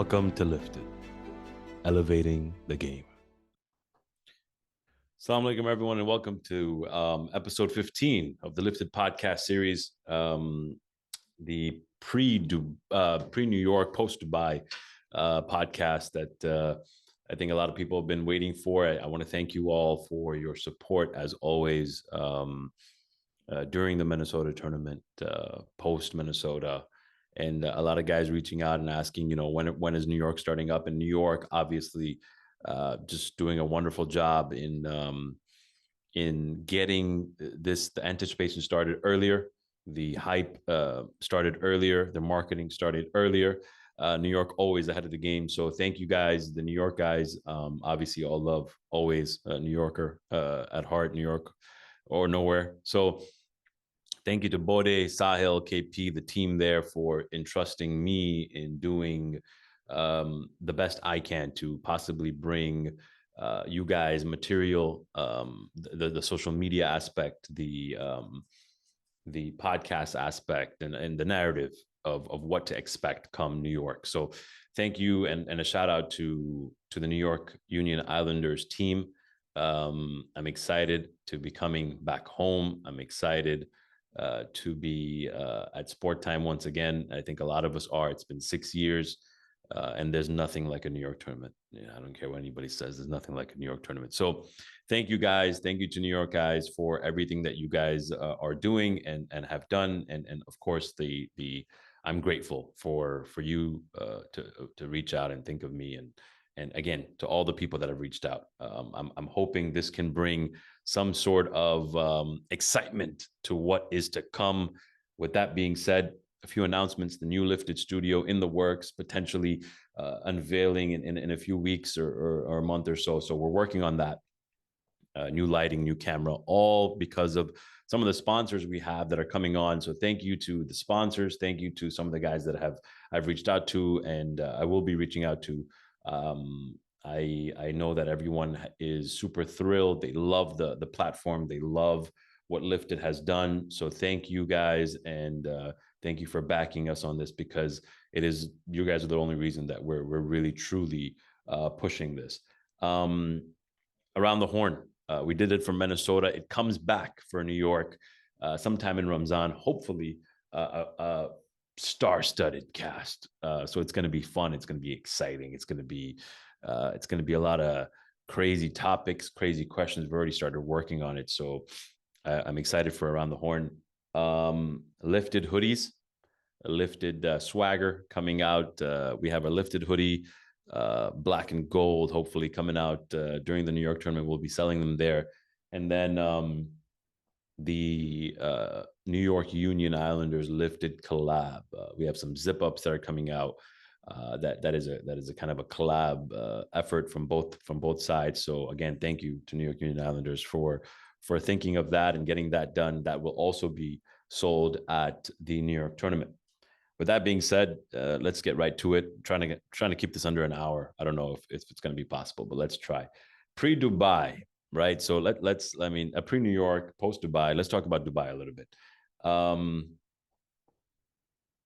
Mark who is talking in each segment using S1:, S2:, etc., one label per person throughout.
S1: Welcome to Lifted, elevating the game. Assalamu alaikum, everyone, and welcome to episode 15 of the Lifted podcast series, the pre-New York, post-Dubai podcast that I think a lot of people have been waiting for. I want to thank you all for your support, as always, during the Minnesota tournament, post-Minnesota. And a lot of guys reaching out and asking, when is New York starting up? And New York, obviously, just doing a wonderful job in getting the anticipation started earlier, the hype started earlier, the marketing started earlier. New York always ahead of the game. So thank you guys, the New York guys. Obviously, all love, always a New Yorker at heart, New York or nowhere. So thank you to Bode, Sahil, KP, the team there for entrusting me in doing the best I can to possibly bring you guys material, the social media aspect, the podcast aspect, and the narrative of what to expect come New York. So thank you, and a shout out to the New York Union Islanders team. I'm excited to be coming back home. I'm excited to be at Sport Time once again. I think a lot of us are. It's been 6 years, and there's nothing like a New York tournament. I don't care what anybody says. There's nothing like a New York tournament. So thank you guys. Thank you to New York guys for everything that you guys are doing and have done. And of course, I'm grateful for you to reach out and think of me. And again, to all the people that have reached out. I'm hoping this can bring some sort of excitement to what is to come. With that being said, a few announcements: the new Lifted studio in the works, potentially unveiling in a few weeks or a month or so. So we're working on that. New lighting, new camera, all because of some of the sponsors we have that are coming on. So thank you to the sponsors. Thank you to some of the guys that I've reached out to, and I will be reaching out to. I know that everyone is super thrilled. They love the platform. They love what Lifted has done. So thank you guys, and thank you for backing us on this, because you guys are the only reason that we're really truly pushing this. Around the Horn, we did it for Minnesota. It comes back for New York sometime in Ramzan. Hopefully, a star-studded cast. So it's going to be fun. It's going to be exciting. It's going to be a lot of crazy topics, crazy questions. We've already started working on it. So I'm excited for Around the Horn. Lifted hoodies, Lifted swagger coming out. We have a Lifted hoodie, black and gold, hopefully coming out during the New York tournament. We'll be selling them there. And then the New York Union Islanders Lifted collab. We have some zip ups that are coming out. That is a kind of a collab effort from both sides. So again, thank you to New York Union Islanders for thinking of that and getting that done. That will also be sold at the New York tournament. With that being said, let's get right to it. Trying to keep this under an hour. I don't know if it's going to be possible, but let's try. Pre-Dubai, right? So let's pre-New York, post-Dubai. Let's talk about Dubai a little bit.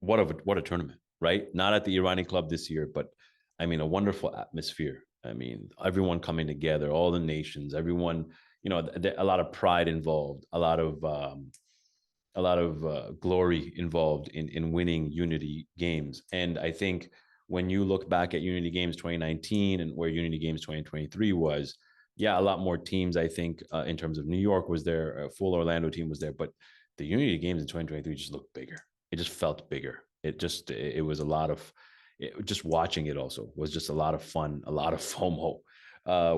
S1: What a tournament, right? Not at the Irani Club this year, but a wonderful atmosphere. Everyone coming together, all the nations, everyone. A lot of pride involved, a lot of glory involved in winning Unity Games. And I think when you look back at Unity Games 2019 and where Unity Games 2023 was, a lot more teams, I think, in terms of New York was there, a full Orlando team was there, but the Unity Games in 2023 just looked bigger. It just felt bigger. It was a lot of, just watching it also was just a lot of fun, a lot of FOMO.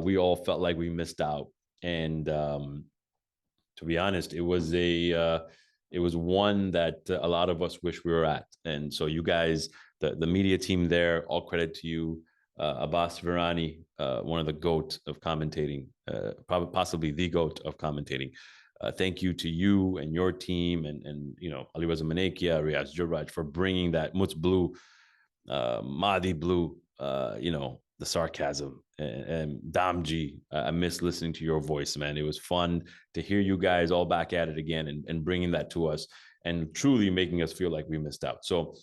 S1: We all felt like we missed out. And to be honest, it was one that a lot of us wish we were at. And so you guys, the media team there, all credit to you. Abbas Virani, one of the GOAT of commentating, probably possibly the GOAT of commentating. Thank you to you and your team, and Ali Reza Manekia, Riaz Juraj, for bringing that Muts Blue, Mahdi Blue, the sarcasm, and Damji. I miss listening to your voice, man. It was fun to hear you guys all back at it again and bringing that to us and truly making us feel like we missed out. So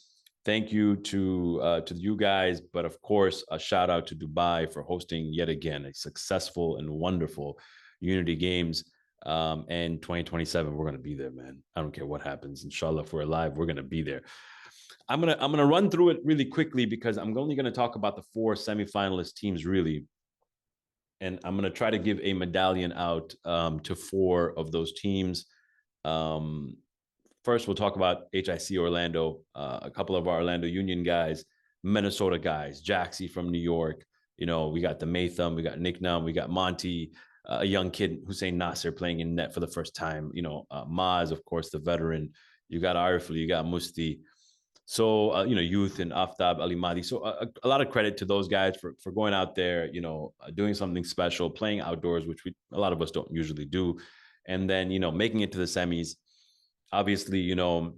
S1: thank you to you guys, but of course, a shout out to Dubai for hosting yet again a successful and wonderful Unity Games. And 2027, we're gonna be there, man. I don't care what happens. Inshallah, if we're alive, we're gonna be there. I'm gonna run through it really quickly because I'm only gonna talk about the 4 semifinalist teams really, and I'm gonna try to give a medallion out to 4 of those teams. Um, First, we'll talk about HIC Orlando, a couple of our Orlando Union guys, Minnesota guys, Jaxie from New York. You know, we got the Matham, we got Nick Num, we got Monty, a young kid, Hussein Nasser, playing in net for the first time. You know, Maz, of course, the veteran. You got Arifli, you got Musti. So, you know, youth and Aftab Ali Madi. So a lot of credit to those guys for going out there, you know, doing something special, playing outdoors, which a lot of us don't usually do. And then, you know, making it to the semis. Obviously, you know,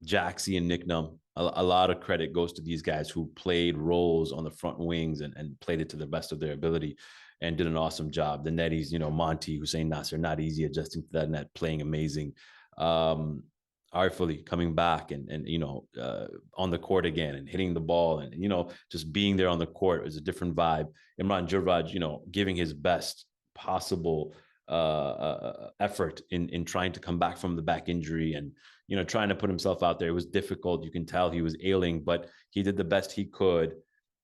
S1: Jaxie and Nick Num, a lot of credit goes to these guys who played roles on the front wings and played it to the best of their ability and did an awesome job. The netties, you know, Monty, Hussein Nasser, not easy adjusting to that net, playing amazing. Artfully coming back and you know, on the court again and hitting the ball and, you know, just being there on the court is a different vibe. Imran Jurvaj, you know, giving his best possible effort in trying to come back from the back injury and, you know, trying to put himself out there. It was difficult. You can tell he was ailing, but he did the best he could.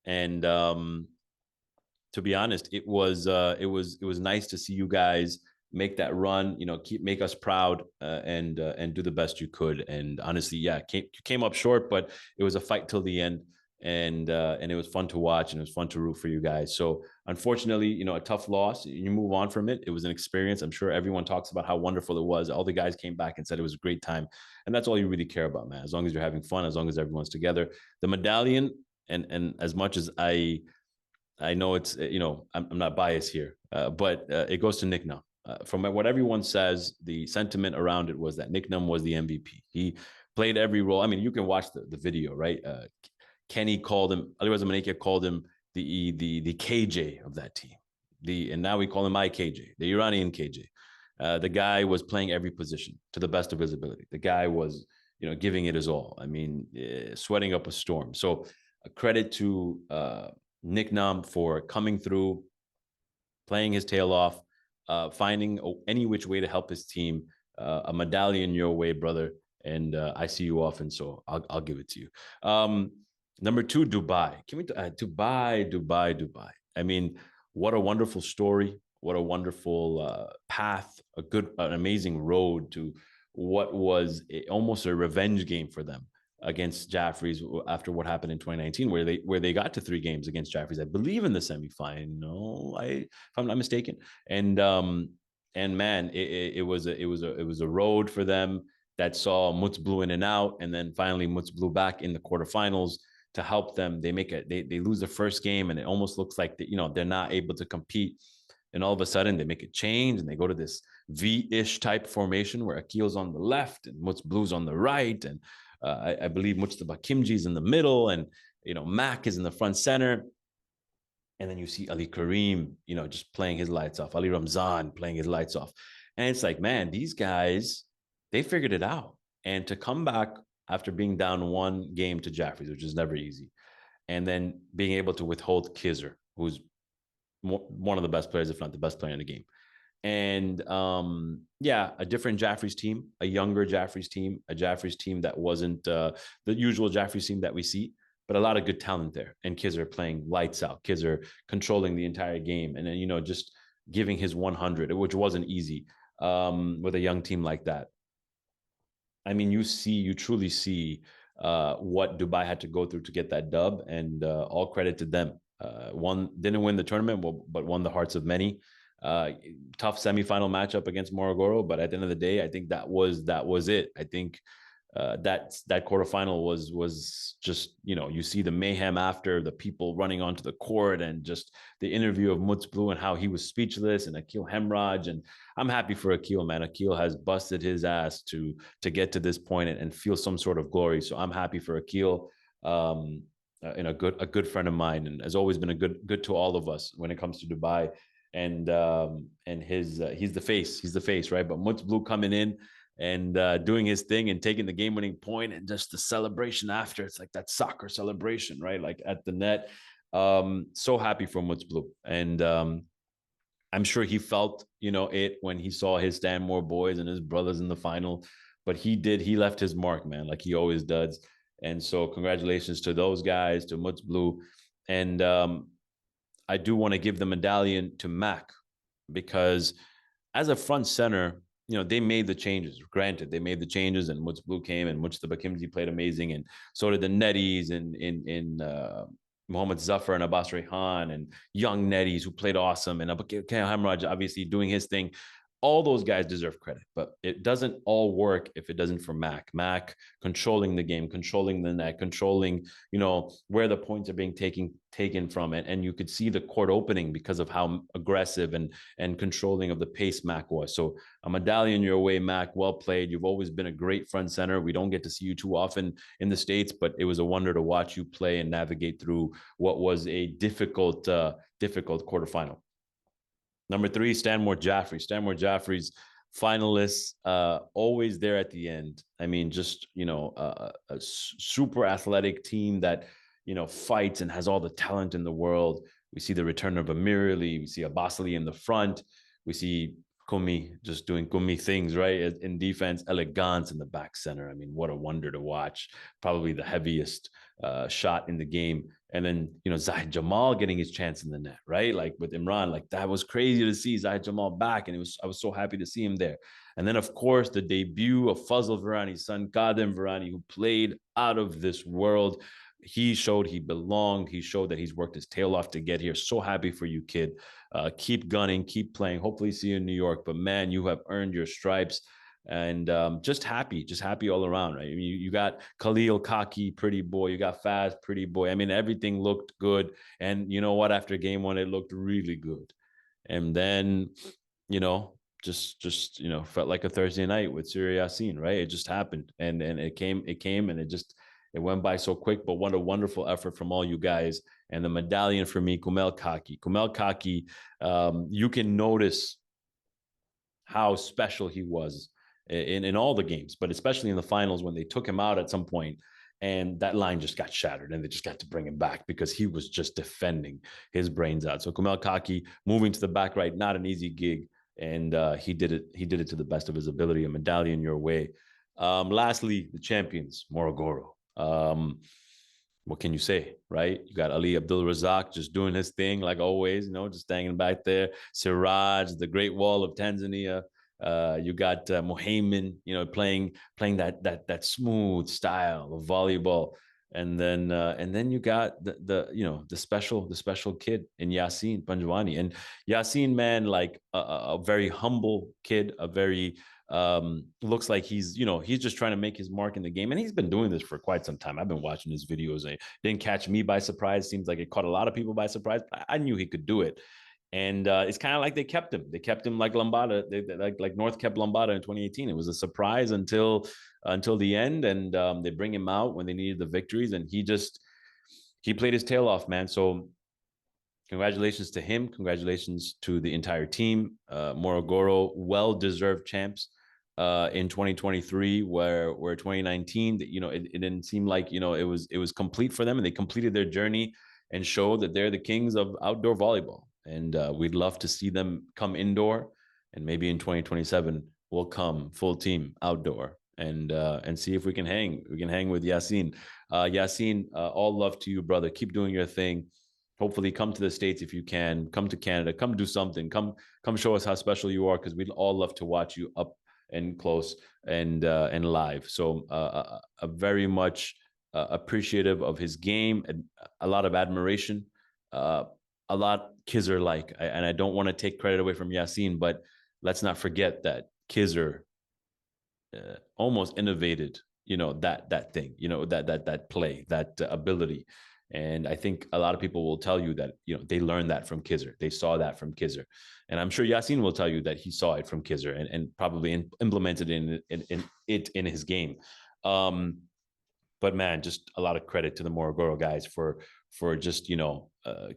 S1: And to be honest, it was nice to see you guys make that run. You know, make us proud and do the best you could. And honestly, yeah, you came up short, but it was a fight till the end. And it was fun to watch and it was fun to root for you guys. So unfortunately, you know, a tough loss. You move on from it. It was an experience. I'm sure everyone talks about how wonderful it was. All the guys came back and said it was a great time, and that's all you really care about, man. As long as you're having fun, as long as everyone's together. The medallion, and as much as I know it's, you know, I'm not biased here, but it goes to Nick Num. From what everyone says, the sentiment around it was that Nick Num was the MVP. He played every role. I mean, you can watch the video, right? Kenny called him, Aliwaz Manakia called him the KJ of that team. And now we call him IKJ, the Iranian KJ. The guy was playing every position to the best of his ability. The guy was, you know, giving it his all. I mean, sweating up a storm. So credit to Nick Num for coming through, playing his tail off, finding any which way to help his team. A medallion your way, brother. And I see you often, so I'll give it to you. Number 2, Dubai. Can we Dubai? I mean, what a wonderful story! What a wonderful path! An amazing road to what was almost a revenge game for them against Jaffrey's after what happened in 2019, where they got to 3 games against Jaffrey's, I believe, in the semifinal, if I'm not mistaken. And man, it was a road for them that saw Mutz Blue in and out, and then finally Mutz Blue back in the quarterfinals to help them. They lose the first game, and it almost looks like that, you know, they're not able to compete. And all of a sudden, they make a change and they go to this V-ish type formation where Akil's on the left and Mutz Blue's on the right, and I believe Mujtaba Kimji is in the middle, and, you know, Mac is in the front center. And then you see Ali Kareem, you know, just playing his lights off. Ali Ramzan playing his lights off. And it's like, man, these guys, they figured it out. And to come back after being down 1 game to Jaffrey's, which is never easy, and then being able to withhold Kizzer, who's one of the best players, if not the best player in the game. And yeah, a different Jaffrey's team, a younger Jaffrey's team, a Jaffrey's team that wasn't the usual Jaffrey's team that we see, but a lot of good talent there. And Kizzer playing lights out, Kizzer controlling the entire game, and then, you know, just giving his 100, which wasn't easy with a young team like that. I mean, you truly see what Dubai had to go through to get that dub, and all credit to them. Didn't win the tournament, but won the hearts of many. Tough semifinal matchup against Morogoro, but at the end of the day, I think that was it. I think that quarterfinal was just, you know, you see the mayhem after, the people running onto the court, and just the interview of Mutz Blue and how he was speechless, and Akil Hemraj. And I'm happy for Akil, man. Akil has busted his ass to get to this point and feel some sort of glory. So I'm happy for Akil. And a good friend of mine, and has always been a good to all of us when it comes to Dubai. And he's the face, right? But Mutz Blue coming in, and doing his thing and taking the game-winning point, and just the celebration after. It's like that soccer celebration, right? Like at the net. So happy for Muts Blue. And I'm sure he felt, it when he saw his Stanmore boys and his brothers in the final. But he left his mark, man, like he always does. And so congratulations to those guys, to Muts Blue. And I do want to give the medallion to Mac, because as a front center, they made the changes. Granted, they made the changes, and Muts Blue came, and Muts the Bakimzi played amazing, and so did the Netties in Mohamed Zafar and Abbas Rehan, and young Netties who played awesome, and Hamraj obviously doing his thing. All those guys deserve credit, but it doesn't all work if it doesn't for Mac. Mac controlling the game, controlling the net, controlling, where the points are being taken from it. And you could see the court opening because of how aggressive and controlling of the pace Mac was. So a medallion your way, Mac. Well played. You've always been a great front center. We don't get to see you too often in the States, but it was a wonder to watch you play and navigate through what was a difficult quarterfinal. Number 3, Stanmore Jaffrey. Stanmore Jaffrey's finalists, always there at the end. I mean, just, a super athletic team that, fights and has all the talent in the world. We see the return of Amir Ali. We see Abbas Ali in the front. We see Kumi just doing Kumi things, right? In defense, Elegance in the back center. I mean, what a wonder to watch. Probably the heaviest shot in the game. And then, Zahid Jamal getting his chance in the net, right? Like with Imran, like that was crazy to see Zahid Jamal back. And I was so happy to see him there. And then, of course, the debut of Fazl Virani's son, Kadem Virani, who played out of this world. He showed he belonged. He showed that he's worked his tail off to get here. So happy for you, kid. Keep gunning, keep playing. Hopefully see you in New York. But man, you have earned your stripes. And just happy all around, right? I mean, you got Khalil, cocky, pretty boy. You got Faz, pretty boy. I mean, everything looked good. And you know what? After game 1, it looked really good. And then, just felt like a Thursday night with Surya Yasin, right? It just happened, and it came, and it went by so quick. But what a wonderful effort from all you guys. And the medallion for me, Kumel Kaki. You can notice how special he was in all the games, but especially in the finals when they took him out at some point, and that line just got shattered, and they just got to bring him back because he was just defending his brains out. So Kumel Kaki moving to the back right, not an easy gig, and he did it to the best of his ability. A medallion your way. Lastly, the champions, Morogoro. What can you say, right? You got Ali Abdul Razak just doing his thing like always, just hanging back there. Siraj, the Great Wall of Tanzania. You got Mohaimin, playing that smooth style of volleyball, and then you got the special kid in Yasin Panjwani. And Yasin, man, like a very humble kid, a very looks like he's just trying to make his mark in the game, and he's been doing this for quite some time. I've been watching his videos. It didn't catch me by surprise. Seems like it caught a lot of people by surprise. I knew he could do it. And it's kind of like they kept him. They kept him like Lambada, like North kept Lambada in 2018. It was a surprise until the end, and they bring him out when they needed the victories, and he played his tail off, man. So congratulations to him. Congratulations to the entire team. Morogoro, well-deserved champs in 2023, where 2019, it didn't seem like it was complete for them, and they completed their journey and showed that they're the kings of outdoor volleyball. And we'd love to see them come indoor, and maybe in 2027 we'll come full team outdoor and see if we can hang. We can hang with Yasin. Yasin, all love to you, brother. Keep doing your thing. Hopefully, come to the States if you can. Come to Canada. Come do something. Come show us how special you are, because we'd all love to watch you up and close and live. So, a very much appreciative of his game, and a lot of admiration. A lot Kizzer like, and I don't want to take credit away from Yasin, but let's not forget that Kizzer almost innovated, that thing, that play, that ability. And I think a lot of people will tell you that, they learned that from Kizzer. They saw that from Kizzer. And I'm sure Yasin will tell you that he saw it from Kizzer and probably implemented it in his game. But man, just a lot of credit to the Morogoro guys for just,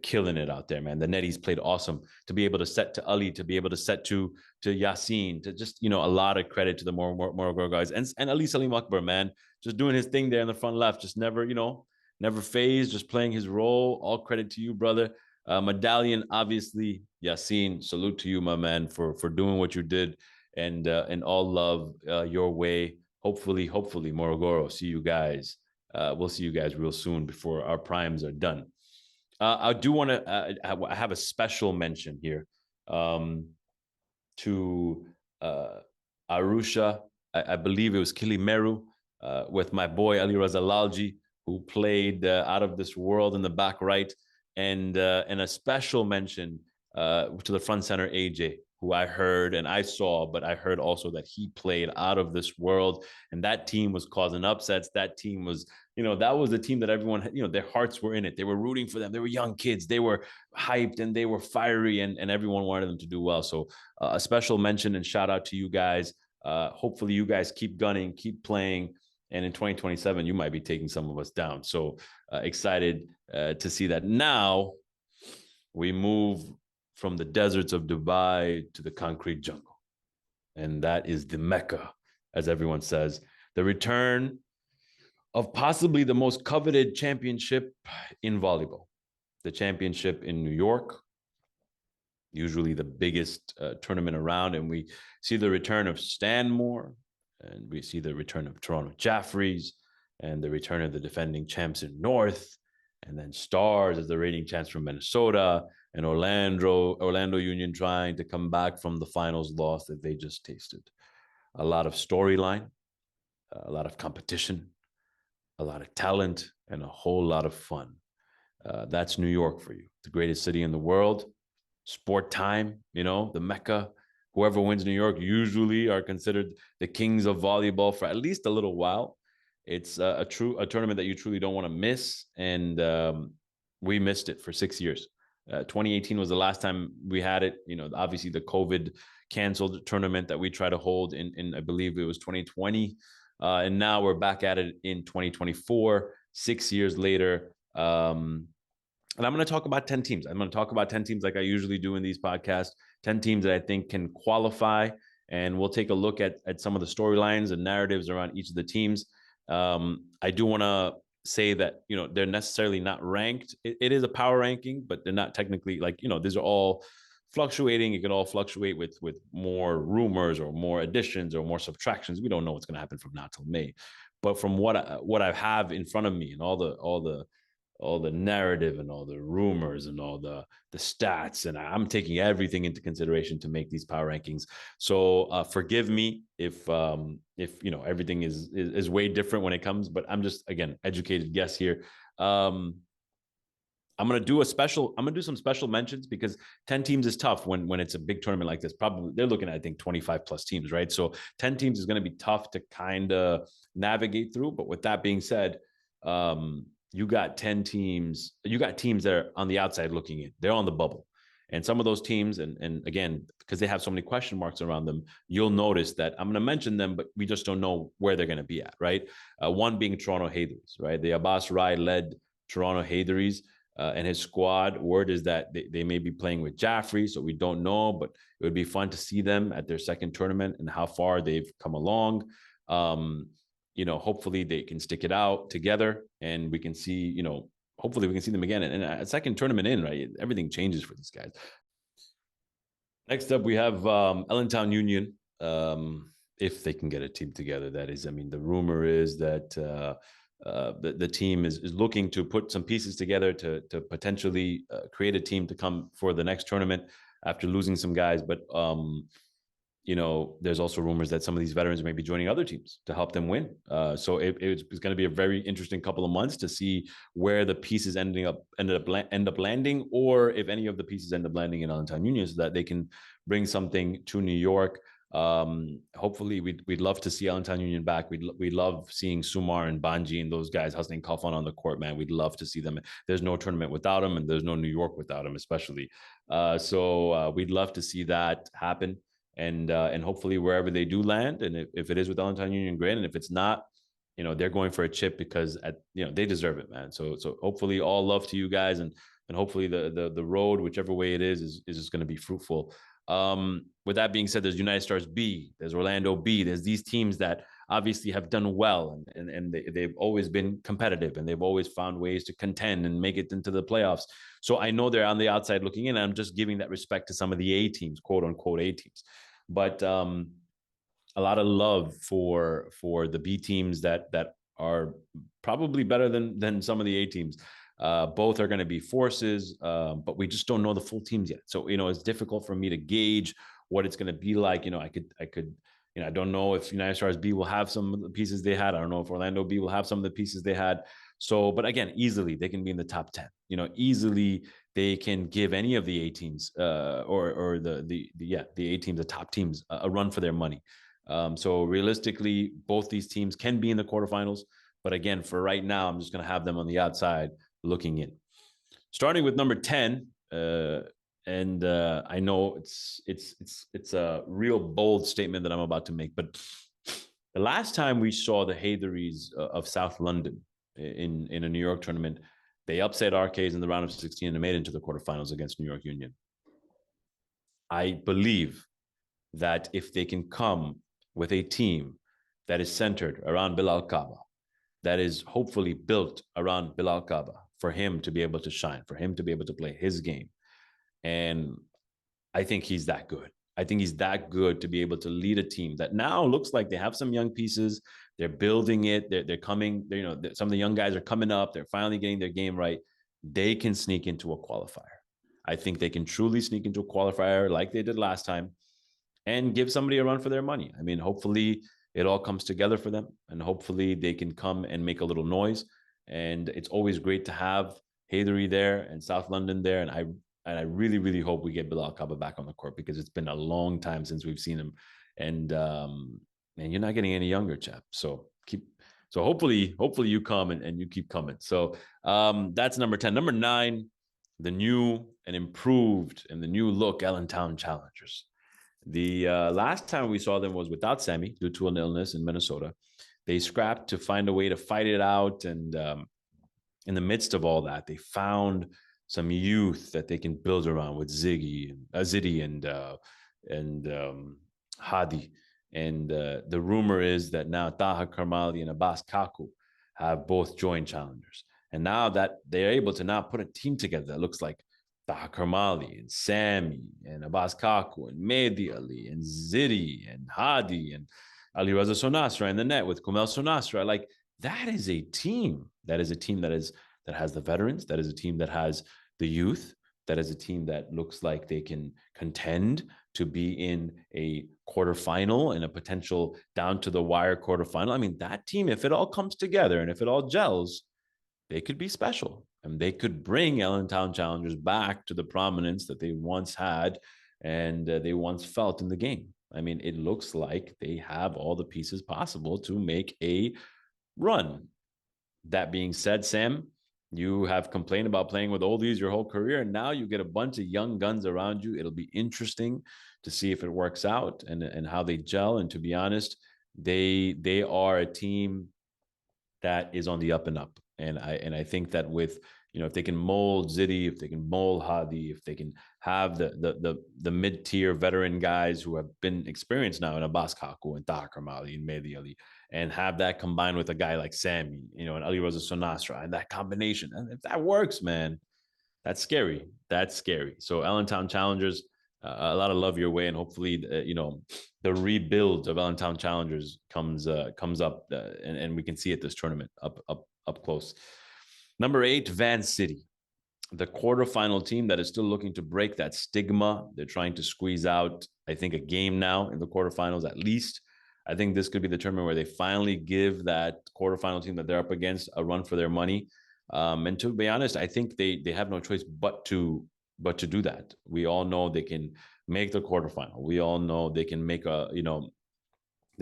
S1: killing it out there, man. The netties played awesome. To be able to set to Ali, to be able to set to Yassine, to just, a lot of credit to the Morogoro guys. And Ali Salim Akbar, man, just doing his thing there in the front left, just never, never phased, just playing his role. All credit to you, brother. Medallion, obviously, Yassine, salute to you, my man, for doing what you did, and all love your way. Hopefully, Morogoro, see you guys. We'll see you guys real soon before our primes are done. I do want to have a special mention here to Arusha. I believe it was Kilimeru with my boy Ali Raza Lalji, who played out of this world in the back right, and a special mention to the front center AJ, who I heard and I saw, but I heard also that he played out of this world, and that team was causing upsets. That team was, that was the team that everyone, their hearts were in it. They were rooting for them. They were young kids. They were hyped and they were fiery, and everyone wanted them to do well. So a special mention and shout out to you guys. Hopefully you guys keep gunning, keep playing. And in 2027, you might be taking some of us down. So excited to see that. Now we move from the deserts of Dubai to the concrete jungle. And that is the Mecca, as everyone says. The return of possibly the most coveted championship in volleyball. The championship in New York, usually the biggest tournament around. And we see the return of Stanmore, and we see the return of Toronto Jaffreys, and the return of the defending champs in North, and then Stars as the reigning champs from Minnesota, and Orlando Union trying to come back from the finals loss that they just tasted. A lot of storyline, a lot of competition, a lot of talent, and a whole lot of fun. That's New York for you, the greatest city in the world. Sport time, the Mecca. Whoever wins New York usually are considered the kings of volleyball for at least a little while. It's a tournament that you truly don't want to miss, and we missed it for 6 years. 2018 was the last time we had it. Obviously the COVID canceled tournament that we try to hold in I believe it was 2020, and now we're back at it in 2024, 6 years later. And I'm going to talk about 10 teams. I'm going to talk about 10 teams like I usually do in these podcasts, 10 teams that I think can qualify. And we'll take a look at some of the storylines and narratives around each of the teams. I do want to say that, they're necessarily not ranked. It is a power ranking, but they're not technically these are all fluctuating. It can all fluctuate with more rumors or more additions or more subtractions. We don't know what's going to happen from now till May. But from what I have in front of me and all the narrative and all the rumors and all the stats, and I'm taking everything into consideration to make these power rankings. So forgive me if everything is way different when it comes, but I'm just, again, educated guess here. I'm going to do some special mentions because 10 teams is tough when it's a big tournament like this. Probably they're looking at, I think, 25 plus teams, right? So 10 teams is going to be tough to kind of navigate through. But with that being said, you got 10 teams, you got teams that are on the outside looking in. They're on the bubble. And some of those teams, and again, because they have so many question marks around them, you'll notice that I'm going to mention them, but we just don't know where they're going to be at, right? One being Toronto Haytheries, right? The Abbas Rai led Toronto Haytheries and his squad. Word is that they may be playing with Jaffrey, so we don't know, but it would be fun to see them at their second tournament and how far they've come along. Hopefully they can stick it out together and we can see, hopefully we can see them again. And a second tournament in, right? Everything changes for these guys. Next up, we have Allentown Union. If they can get a team together, that is. I mean, the rumor is that the team is looking to put some pieces together to potentially create a team to come for the next tournament after losing some guys. But there's also rumors that some of these veterans may be joining other teams to help them win. So it's going to be a very interesting couple of months to see where the pieces end up landing, or if any of the pieces end up landing in Allentown Union, so that they can bring something to New York. Hopefully we'd love to see Allentown Union back. We'd love seeing Sumar and Banji and those guys hustling Khalfan on the court, man. We'd love to see them. There's no tournament without them, and there's no New York without them, especially. So we'd love to see that happen. And hopefully wherever they do land, and if it is with Allentown Union, great. And if it's not, they're going for a chip because they deserve it, man. So hopefully all love to you guys, and and hopefully the road, whichever way it is just going to be fruitful. With that being said, there's United Stars B, there's Orlando B, there's these teams that obviously have done well, and they've always been competitive, and they've always found ways to contend and make it into the playoffs. So I know they're on the outside looking in, and I'm just giving that respect to some of the A teams, quote unquote A teams. But a lot of love for the B teams that are probably better than some of the A teams. Both are going to be forces, but we just don't know the full teams yet. So it's difficult for me to gauge what it's going to be like. I could. I don't know if United Stars B will have some of the pieces they had. I don't know if Orlando B will have some of the pieces they had. So, but again, easily they can be in the top 10. Easily they can give any of the A teams or the A teams, the top teams, a run for their money. So realistically, both these teams can be in the quarterfinals. But again, for right now, I'm just going to have them on the outside looking in. Starting with number 10, and I know it's a real bold statement that I'm about to make, but the last time we saw the Haytheries of South London in a New York tournament, they upset RKs in the round of 16 and made it into the quarterfinals against New York Union. I believe that if they can come with a team that is centered around Bilal Kaba, that is hopefully built around Bilal Kaba for him to be able to shine, for him to be able to play his game. And I think he's that good. I think he's that good to be able to lead a team that now looks like they have some young pieces. They're building it. They're coming. Some of the young guys are coming up. They're finally getting their game right. They can sneak into a qualifier. I think they can truly sneak into a qualifier like they did last time and give somebody a run for their money. I mean, hopefully it all comes together for them, and hopefully they can come and make a little noise. And it's always great to have Haythery there and South London there. And I really, really hope we get Bilal Kaba back on the court, because it's been a long time since we've seen him. And you're not getting any younger, chap. So hopefully you come and you keep coming. So that's number 10. Number 9, the new and improved and the new look Allentown Challengers. The last time we saw them was without Sammy due to an illness in Minnesota. They scrapped to find a way to fight it out. And in the midst of all that, they found some youth that they can build around with Ziddy and Hadi. And the rumor is that now Taha Karmali and Abbas Kaku have both joined Challengers. And now that they're able to now put a team together that looks like Taha Karmali and Sammy and Abbas Kaku and Mehdi Ali and Ziddy and Hadi and Ali Raza Sonasra in the net with Kumel Sonasra. Like, that is a team. That is a team that has the veterans. That is a team that has the youth. That is a team that looks like they can contend to be in a quarterfinal and a potential down to the wire quarterfinal. I mean, that team, if it all comes together and if it all gels, they could be special, and they could bring Allentown Challengers back to the prominence that they once had and they once felt in the game. I mean, it looks like they have all the pieces possible to make a run. That being said, Sam, you have complained about playing with oldies your whole career, and now you get a bunch of young guns around you. It'll be interesting to see if it works out and how they gel. And to be honest, they are a team that is on the up and up. And I think that with, if they can mold Ziddy, if they can mold Hadi, if they can have the mid-tier veteran guys who have been experienced now in Abbas Kaku and Taha Karmali and Mehdi Ali, and have that combined with a guy like Sammy, and Ali Raza Sonasra, and that combination, and if that works, man, that's scary. That's scary. So Allentown Challengers, a lot of love your way, and hopefully, the rebuild of Allentown Challengers comes up, and we can see it this tournament up close. Number 8, Van City, the quarterfinal team that is still looking to break that stigma. They're trying to squeeze out, I think, a game now in the quarterfinals at least. I think this could be the tournament where they finally give that quarterfinal team that they're up against a run for their money. And to be honest, I think they have no choice but to do that. We all know they can make the quarterfinal. We all know they can make a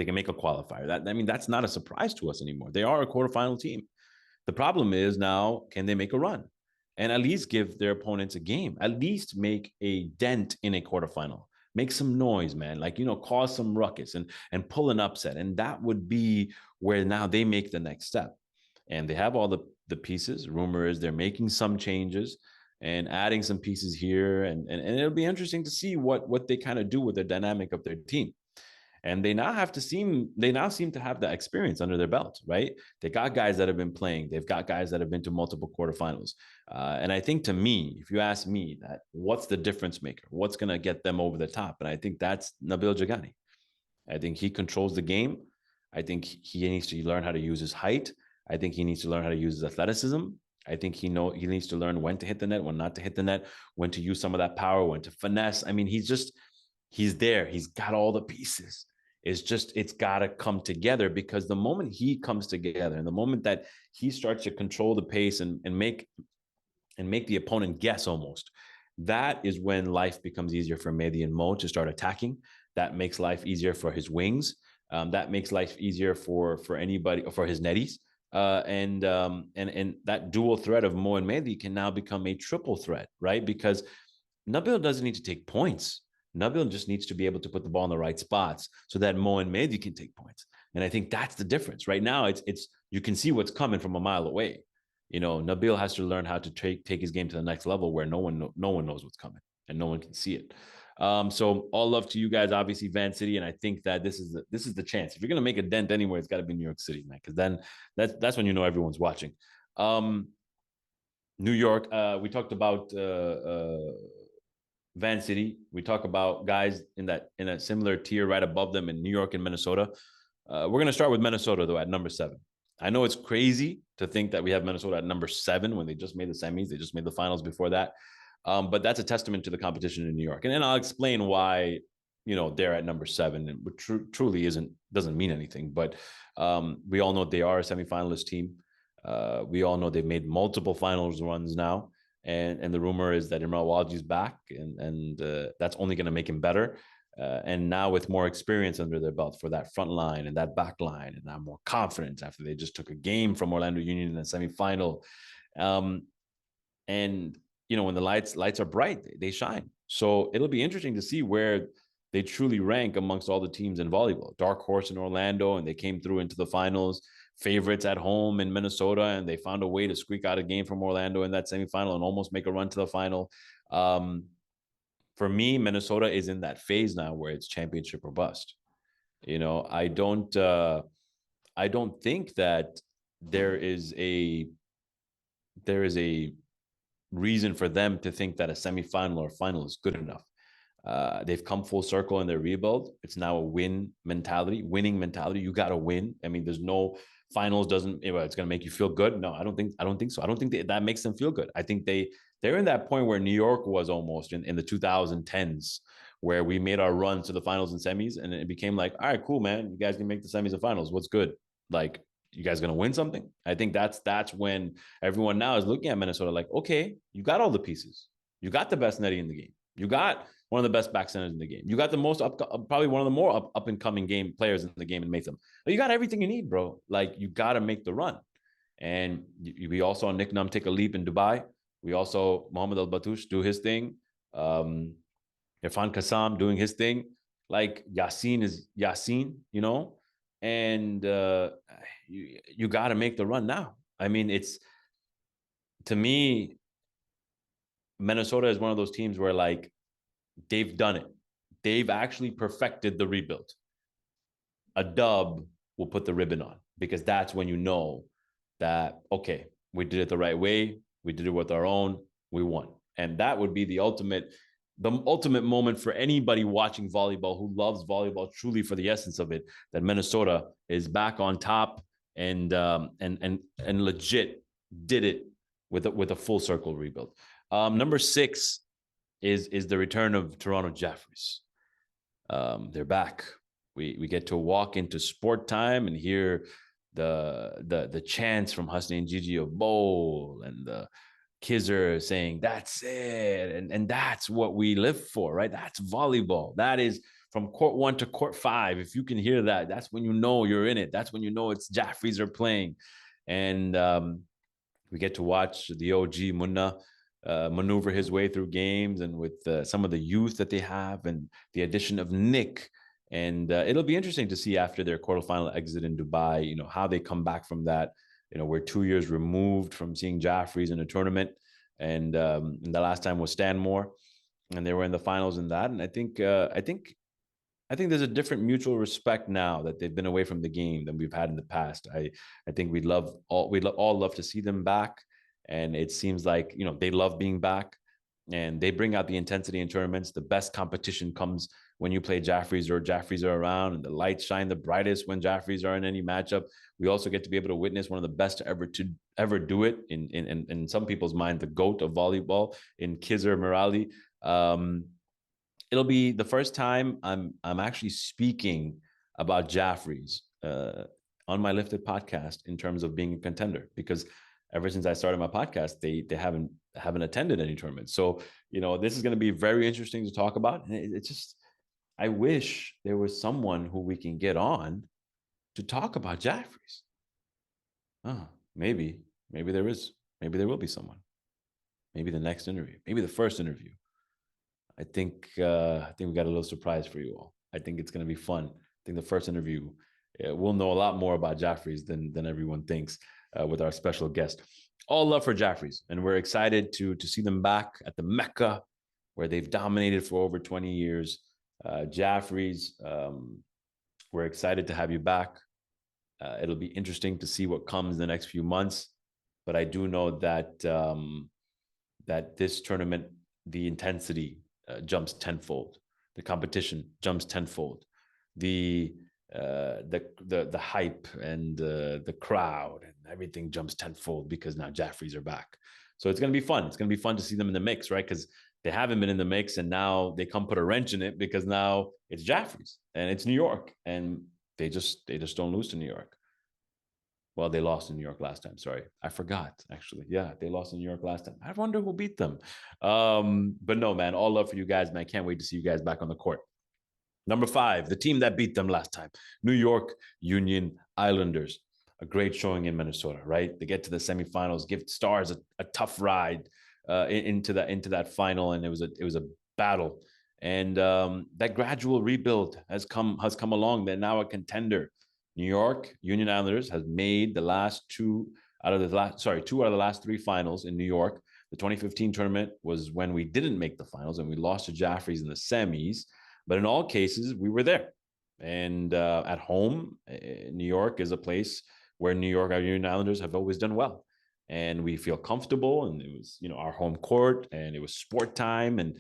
S1: qualifier. That's not a surprise to us anymore. They are a quarterfinal team. The problem is now, can they make a run and at least give their opponents a game, at least make a dent in a quarterfinal, make some noise, man, cause some ruckus and pull an upset. And that would be where now they make the next step. And they have all the pieces. Rumor is they're making some changes. and adding some pieces here. And it'll be interesting to see what they kind of do with the dynamic of their team. And they now seem to have that experience under their belt, right? They got guys that have been playing. They've got guys that have been to multiple quarterfinals. And I think, to me, if you ask me, that what's the difference maker? What's going to get them over the top? And I think that's Nabil Jagani. I think he controls the game. I think he needs to learn how to use his height. I think he needs to learn how to use his athleticism. I think he needs to learn when to hit the net, when not to hit the net, when to use some of that power, when to finesse. I mean, he's there. He's got all the pieces. It's got to come together, because the moment he comes together and the moment that he starts to control the pace and make the opponent guess almost, that is when life becomes easier for Mehdi and Mo to start attacking. That makes life easier for his wings. That makes life easier for anybody, for his netties. And that dual threat of Mo and Mehdi can now become a triple threat, right? Because Nabil doesn't need to take points. Nabil just needs to be able to put the ball in the right spots so that Mo and Mehdi can take points. And I think that's the difference. Right now, it's you can see what's coming from a mile away. Nabil has to learn how to take his game to the next level, where no one knows what's coming and no one can see it. So all love to you guys, obviously, Van City, and I think that this is the chance. If you're gonna make a dent anywhere, it's got to be New York City, man, because then that's when everyone's watching. New York, we talked about Van City. We talk about guys in a similar tier right above them in New York and Minnesota. We're going to start with Minnesota, though, at number 7. I know it's crazy to think that we have Minnesota at number 7 when they just made the semis. They just made the finals before that. But that's a testament to the competition in New York. And then I'll explain why, they're at number 7, and truly doesn't mean anything. But we all know they are a semifinalist team. We all know they've made multiple finals runs now. And the rumor is that Imran Walji's back, and that's only going to make him better. And now with more experience under their belt for that front line and that back line, and now more confidence after they just took a game from Orlando Union in the semifinal. And when the lights are bright, they shine. So it'll be interesting to see where they truly rank amongst all the teams in volleyball. Dark horse in Orlando, and they came through into the finals. Favorites at home in Minnesota, and they found a way to squeak out a game from Orlando in that semifinal and almost make a run to the final. For me, Minnesota is in that phase now where it's championship or bust. I don't think that there is a reason for them to think that a semifinal or final is good enough. They've come full circle in their rebuild. It's now a winning mentality. You got to win. I mean, there's no finals it's going to make you feel good. No, I don't think so. I don't think that makes them feel good. I think they're in that point where New York was almost in the 2010s, where we made our run to the finals and semis, and it became like, all right, cool, man, you guys can make the semis and finals. What's good? Like, you guys going to win something? I think that's when everyone now is looking at Minnesota like, okay, you got all the pieces. You got the best netty in the game. You got one of the best back centers in the game. You got the most probably one of the more up and coming game players in the game in Matham. You got everything you need, bro. Like, you got to make the run. And we also saw Nick Num take a leap in Dubai. We also Mohamed Al Batoush do his thing. Irfan Kassam doing his thing. Like, Yassine is Yassine, and you got to make the run now. I mean, to me, Minnesota is one of those teams where, like, they've done it. They've actually perfected the rebuild. A dub will put the ribbon on, because that's when you know that, okay, we did it the right way. We did it with our own. We won. And that would be the ultimate moment for anybody watching volleyball who loves volleyball truly for the essence of it, that Minnesota is back on top and legit did it with a full circle rebuild. Number 6 is the return of Toronto Jaffrey's. They're back. We get to walk into sport time and hear the chants from Hussein and Gigi of Bowl and the Kizzer saying, that's it. And that's what we live for, right? That's volleyball. That is from court 1 to court 5. If you can hear that, that's when you know you're in it. That's when you know it's Jaffrey's are playing. And we get to watch the OG Munna maneuver his way through games, and with some of the youth that they have and the addition of Nick. And it'll be interesting to see after their quarterfinal exit in Dubai, how they come back from that. We're 2 years removed from seeing Jaffrey's in a tournament. and the last time was Stanmore, and they were in the finals in that. And I think there's a different mutual respect now that they've been away from the game than we've had in the past. I think we'd all love to see them back, and it seems like they love being back, and they bring out the intensity in tournaments. The best competition comes when you play Jaffrey's or Jaffrey's are around, and the lights shine the brightest when Jaffrey's are in any matchup. We also get to be able to witness one of the best to ever do it in some people's mind, the GOAT of volleyball in Khizr Merali. It'll be the first time I'm actually speaking about Jaffrey's on my Lifted podcast in terms of being a contender, because ever since I started my podcast, they haven't attended any tournaments. So this is going to be very interesting to talk about. And it's just, I wish there was someone who we can get on to talk about Jaffrey's. Maybe there is. Maybe there will be someone. Maybe the next interview. Maybe the first interview. I think we got a little surprise for you all. I think it's going to be fun. I think the first interview, we'll know a lot more about Jaffrey's than everyone thinks with our special guest. All love for Jaffrey's, and we're excited to see them back at the Mecca, where they've dominated for over 20 years. Jaffrey's, we're excited to have you back. It'll be interesting to see what comes in the next few months, but I do know that that this tournament, the intensity jumps tenfold. The competition jumps tenfold. The hype and the crowd and everything jumps tenfold because now Jaffrey's are back. So it's going to be fun. It's going to be fun to see them in the mix, right? Because they haven't been in the mix, and now they come put a wrench in it because now it's Jaffrey's and it's New York, and they just don't lose to New York. Well, they lost in New York last time. Sorry, I forgot, actually. Yeah, they lost in New York last time. I wonder who beat them. But no, man, all love for you guys, man. I can't wait to see you guys back on the court. Number 5, the team that beat them last time, New York Union Islanders. A great showing in Minnesota, right? They get to the semifinals, give Stars a tough ride into that final, and it was a battle. And that gradual rebuild has come along. They're now a contender. New York Union Islanders has made the two out of the last 3 finals in New York. The 2015 tournament was when we didn't make the finals and we lost to Jaffrey's in the semis. But in all cases, we were there. And at home, New York is a place where New York Union Islanders have always done well. And we feel comfortable. And it was, our home court, and it was sport time. And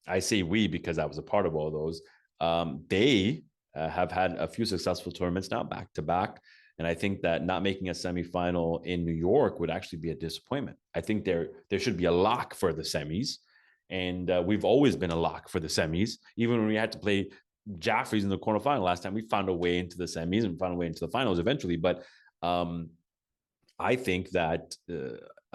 S1: I say we because I was a part of all those. They have had a few successful tournaments now back to back. And I think that not making a semifinal in New York would actually be a disappointment. I think there should be a lock for the semis. And we've always been a lock for the semis. Even when we had to play Jaffrey's in the quarterfinal last time, we found a way into the semis and found a way into the finals eventually. But I think that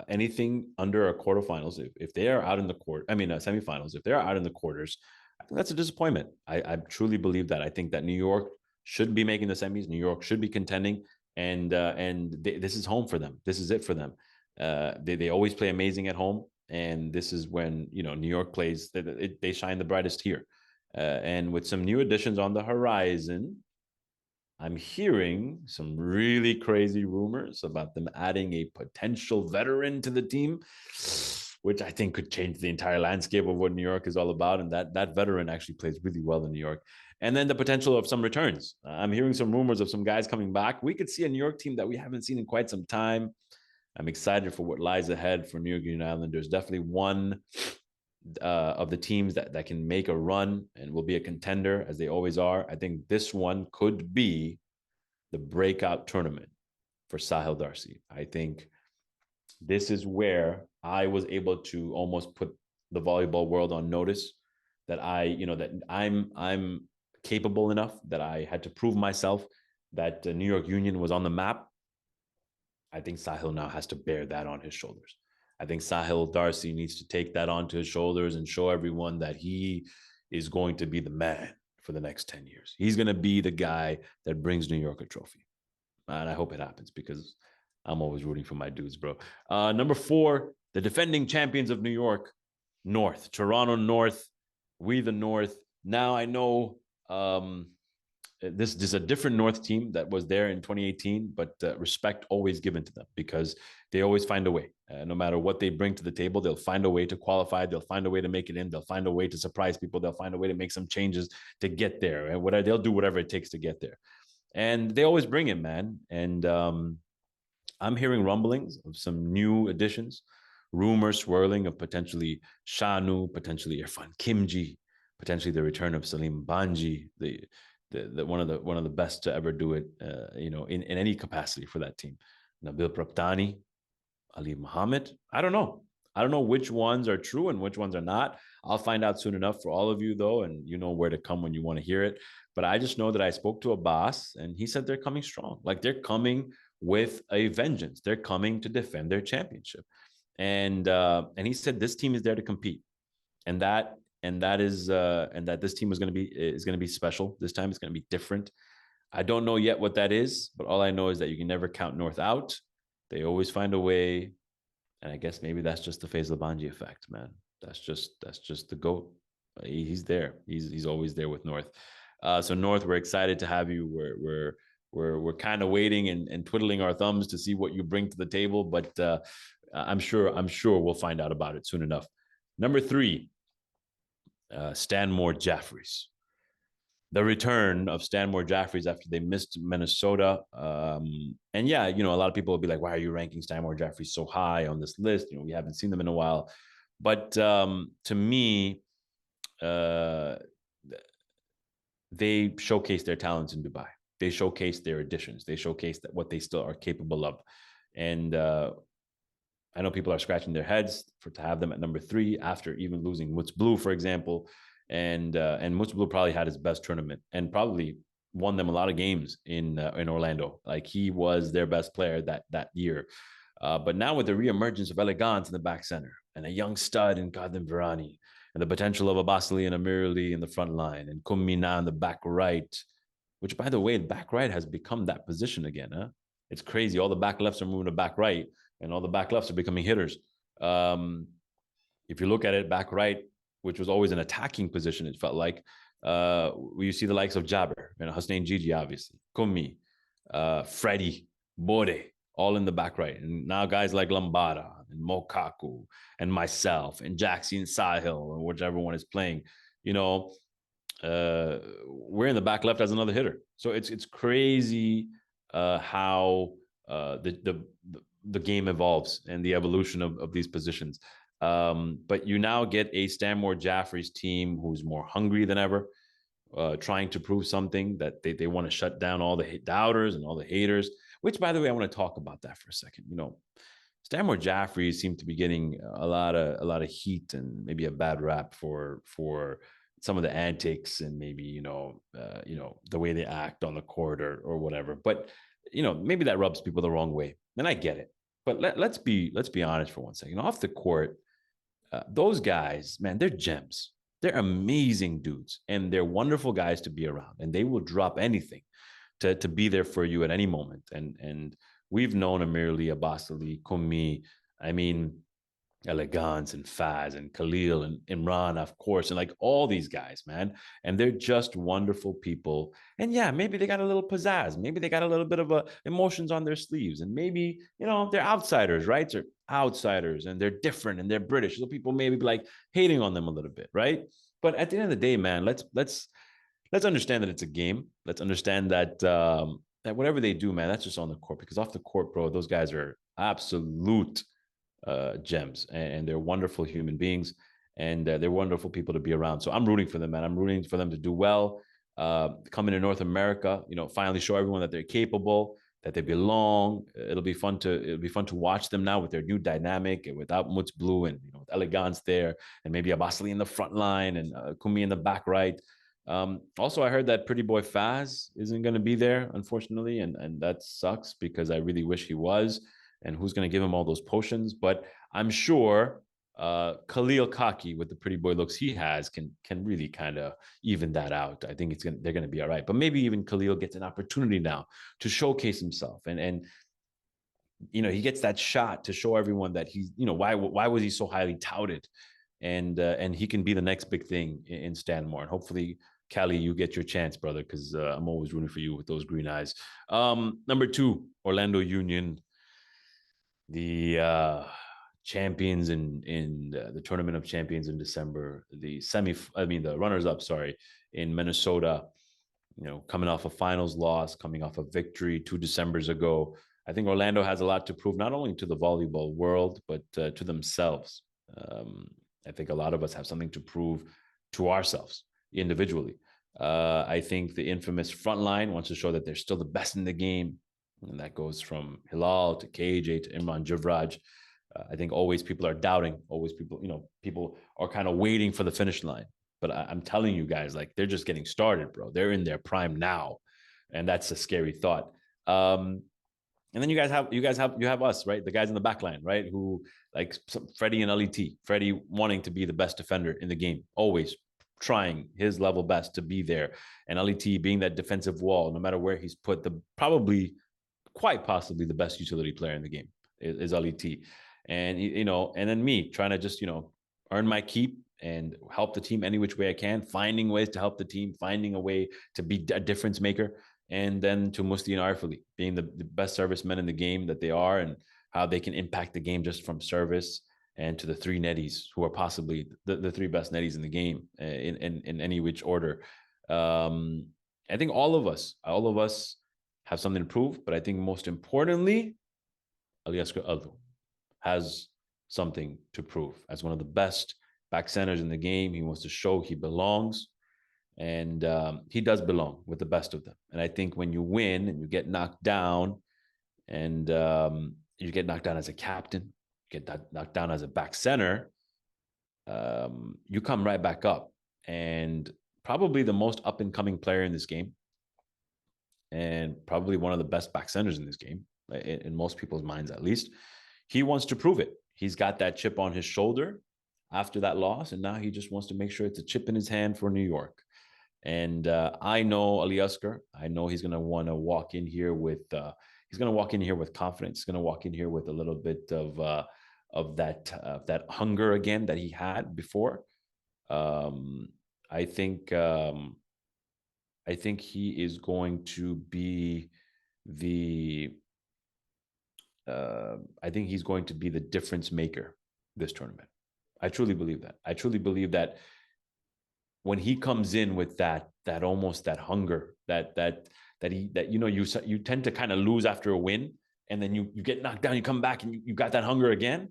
S1: anything under a quarterfinals, if they are out in the semifinals, if they're out in the quarters, I think that's a disappointment. I truly believe that. I think that New York should be making the semis. New York should be contending, and this is home for them. This is it for them. They always play amazing at home, and this is when New York plays. They shine the brightest here, and with some new additions on the horizon, I'm hearing some really crazy rumors about them adding a potential veteran to the team, which I think could change the entire landscape of what New York is all about. And that veteran actually plays really well in New York. And then the potential of some returns. I'm hearing some rumors of some guys coming back. We could see a New York team that we haven't seen in quite some time. I'm excited for what lies ahead for New York Union Islanders. Definitely one of the teams that can make a run and will be a contender, as they always are. I think this one could be the breakout tournament for Sahil Darsi. I think this is where I was able to almost put the volleyball world on notice that I'm capable enough, that I had to prove myself, that New York Union was on the map. I think Sahil now has to bear that on his shoulders. I think Sahil Darsi needs to take that onto his shoulders and show everyone that he is going to be the man for the next 10 years. He's going to be the guy that brings New York a trophy. And I hope it happens, because I'm always rooting for my dudes, bro. Number 4, the defending champions of New York, North, Toronto North. We the North. Now I know this is a different North team that was there in 2018, but respect always given to them because they always find a way. No matter what they bring to the table, they'll find a way to qualify. They'll find a way to make it in. They'll find a way to surprise people. They'll find a way to make some changes to get there. And whatever they'll do, whatever it takes to get there. And they always bring it, man. And I'm hearing rumblings of some new additions, rumors swirling of potentially Shanu, potentially Irfan Kimji, potentially the return of Salim Banji, the one of the best to ever do it, in any capacity for that team. Nabil Praptani, Ali Muhammad. I don't know. I don't know which ones are true and which ones are not. I'll find out soon enough for all of you, though, and you know where to come when you want to hear it. But I just know that I spoke to Abbas, and he said they're coming strong. Like they're coming with a vengeance. They're coming to defend their championship, and he said this team is there to compete, and that this team is going to be special this time. It's going to be different. I don't know yet what that is, but all I know is that you can never count North out. They always find a way. And I guess maybe that's just the Faisal Banji effect, man. That's just the GOAT. He's there. He's always there with North. So North, we're excited to have you. We're kind of waiting and twiddling our thumbs to see what you bring to the table, but I'm sure we'll find out about it soon enough. Number 3, Stanmore Jeffries. The return of Stanmore Jeffries after they missed Minnesota. And yeah, a lot of people will be like, why are you ranking Stanmore Jeffries so high on this list? We haven't seen them in a while. But to me, they showcase their talents in Dubai. They showcase their additions. They showcase what they still are capable of. And I know people are scratching their heads to have them at number 3 after even losing Mutz Blue, for example. And Mutz Blue probably had his best tournament and probably won them a lot of games in Orlando. Like he was their best player that year. But now with the reemergence of Elegance in the back center and a young stud in Kadhim Virani and the potential of Abbas Ali and Amir Ali in the front line and Kumina in the back right, which by the way, the back right has become that position again. Huh? It's crazy. All the back lefts are moving to back right and all the back lefts are becoming hitters. If you look at it, back right, which was always an attacking position, it felt like. You see the likes of Jabber, Hussein Gigi, obviously, Kumi, Freddie, Bode, all in the back right. And now guys like Lambada and Mokaku and myself and Jackson Sahil, or whichever one is playing, we're in the back left as another hitter. So it's crazy how the game evolves and the evolution of these positions. But you now get a Stanmore Jeffries team who's more hungry than ever, trying to prove something, that they want to shut down all the doubters and all the haters, which, by the way, I want to talk about that for a second. Stanmore Jeffries seem to be getting a lot of heat and maybe a bad rap for some of the antics and maybe, the way they act on the court or whatever. But, maybe that rubs people the wrong way. And I get it. But let's be honest for one second. Off the court, those guys, man, they're gems. They're amazing dudes, and they're wonderful guys to be around. And they will drop anything to be there for you at any moment. And we've known Amir Ali, Abbas Ali, Kumi, Elegance and Faz and Khalil and Imran, of course, and like all these guys, man. And they're just wonderful people. And yeah, maybe they got a little pizzazz. Maybe they got a little bit of emotions on their sleeves. And maybe, they're outsiders, right? They're outsiders and they're different and they're British. So people maybe be like hating on them a little bit, right? But at the end of the day, man, let's understand that it's a game. Let's understand that that whatever they do, man, that's just on the court. Because off the court, bro, those guys are absolute gems, and they're wonderful human beings, and they're wonderful people to be around. So I'm rooting for them, man. I'm rooting for them to do well, come into North America, finally show everyone that they're capable, that they belong. It'll be fun to watch them now with their new dynamic and without Mutz Blue and with Elegance there, and maybe Abbas Ali in the front line and Kumi in the back right. Also, I heard that Pretty Boy Faz isn't going to be there, unfortunately, and that sucks because I really wish he was. And who's going to give him all those potions? But I'm sure Khalil Kaki, with the pretty boy looks he has, can really kind of even that out. I think they're going to be all right. But maybe even Khalil gets an opportunity now to showcase himself, and he gets that shot to show everyone that he's, why was he so highly touted, and he can be the next big thing in Stanmore, and hopefully Kelly, you get your chance, brother, because I'm always rooting for you with those green eyes. Number 2, Orlando Union, the champions in the Tournament of Champions in December, the runners up, sorry, in Minnesota, coming off a finals loss, coming off a victory 2 Decembers ago. I think Orlando has a lot to prove, not only to the volleyball world, but to themselves. I think a lot of us have something to prove to ourselves individually. I think the infamous front line wants to show that they're still the best in the game. And that goes from Hilal to KJ to Imran Javraj. I think always people are doubting. Always people are kind of waiting for the finish line. But I'm telling you guys, like, they're just getting started, bro. They're in their prime now, and that's a scary thought. And then you have us, right? The guys in the back line, right? Who, like Freddie and LET. Freddie wanting to be the best defender in the game, always trying his level best to be there, and LET being that defensive wall, no matter where he's put. Probably, quite possibly, the best utility player in the game is LET, and and then me trying to just earn my keep and help the team any which way I can, finding ways to help the team, finding a way to be a difference maker. And then to Musti and Arfali being the best servicemen in the game that they are, and how they can impact the game just from service, and to the 3 netties who are possibly the 3 best netties in the game in any which order. I think all of us have something to prove, but I think most importantly, Alioskar Aldo has something to prove as one of the best back centers in the game. He wants to show he belongs, and he does belong with the best of them. And I think when you win and you get knocked down, and you get knocked down as a captain, get knocked down as a back center, you come right back up. And probably the most up and coming player in this game, and probably one of the best back centers in this game, in most people's minds at least, he wants to prove it. He's got that chip on his shoulder after that loss, and now he just wants to make sure it's a chip in his hand for New York. And I know Alioskar. I know he's going to want to walk in here with confidence. He's going to walk in here with a little bit of that hunger again that he had before. I think he is going to be the difference maker this tournament. I truly believe that. I truly believe that when he comes in with that almost that hunger, that you tend to kind of lose after a win, and then you get knocked down, you come back, and you got that hunger again.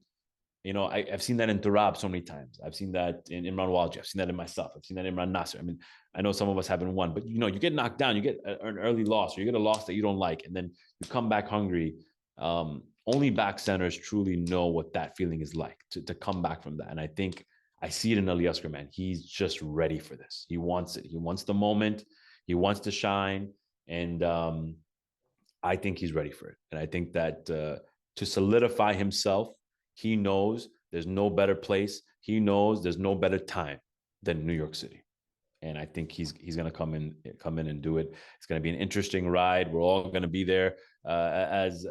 S1: I've seen that in Turab so many times. I've seen that in Imran Walji. I've seen that in myself. I've seen that in Imran Nasser. I mean, I know some of us haven't won, but you get knocked down, you get an early loss, or you get a loss that you don't like, and then you come back hungry. Only back centers truly know what that feeling is like, to come back from that. And I think I see it in Alioskar, man. He's just ready for this. He wants it. He wants the moment. He wants to shine. And I think he's ready for it. And I think that to solidify himself, he knows there's no better place. He knows there's no better time than New York City. And I think he's going to come in and do it. It's going to be an interesting ride. We're all going to be there. As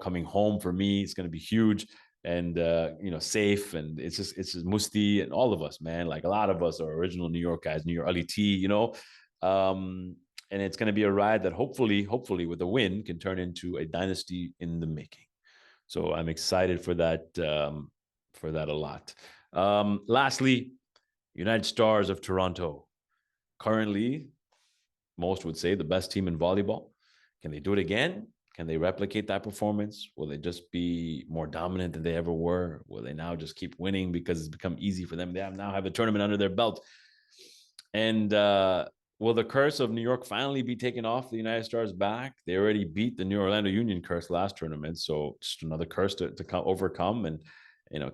S1: coming home for me, it's going to be huge and safe. And it's just Musti and all of us, man. Like, a lot of us are original New York guys, New York LET, and it's going to be a ride that hopefully with a win can turn into a dynasty in the making. So I'm excited for that a lot. Lastly, United Stars of Toronto. Currently, most would say the best team in volleyball. Can they do it again? Can they replicate that performance? Will they just be more dominant than they ever were? Will they now just keep winning because it's become easy for them? They now have a tournament under their belt. And will the curse of New York finally be taken off the United Stars back? They already beat the New Orlando Union curse last tournament. So just another curse to overcome. And,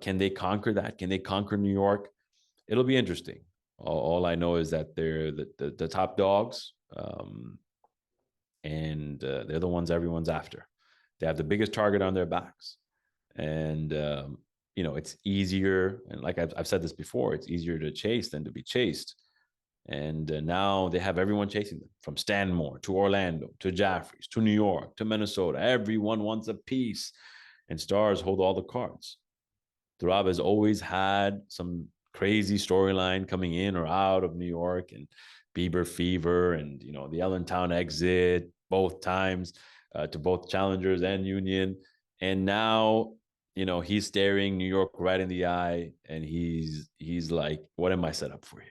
S1: can they conquer that? Can they conquer New York? It'll be interesting. All I know is that they're the top dogs, and they're the ones everyone's after. They have the biggest target on their backs, and it's easier. And like I've said this before, it's easier to chase than to be chased. And now they have everyone chasing them, from Stanmore to Orlando to Jaffrey's to New York to Minnesota. Everyone wants a piece, and Stars hold all the cards. Turab has always had some crazy storyline coming in or out of New York, and Bieber fever and, the Allentown exit both times to both Challengers and Union. And now, he's staring New York right in the eye and he's like, what am I set up for here?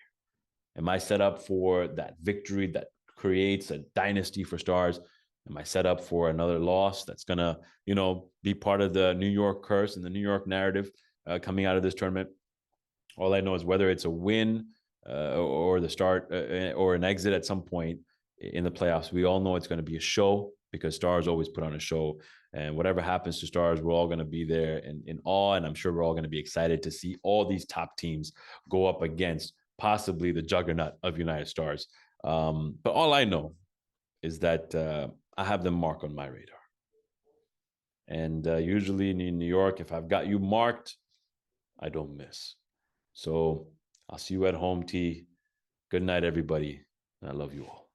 S1: Am I set up for that victory that creates a dynasty for Stars? Am I set up for another loss that's going to, be part of the New York curse and the New York narrative coming out of this tournament? All I know is whether it's a win or the start or an exit at some point in the playoffs, we all know it's going to be a show because Stars always put on a show. And whatever happens to Stars, we're all going to be there in awe. And I'm sure we're all going to be excited to see all these top teams go up against possibly the juggernaut of United Stars. But all I know is that I have them marked on my radar. And usually in New York, if I've got you marked, I don't miss. So I'll see you at home, T. Good night, everybody. I love you all.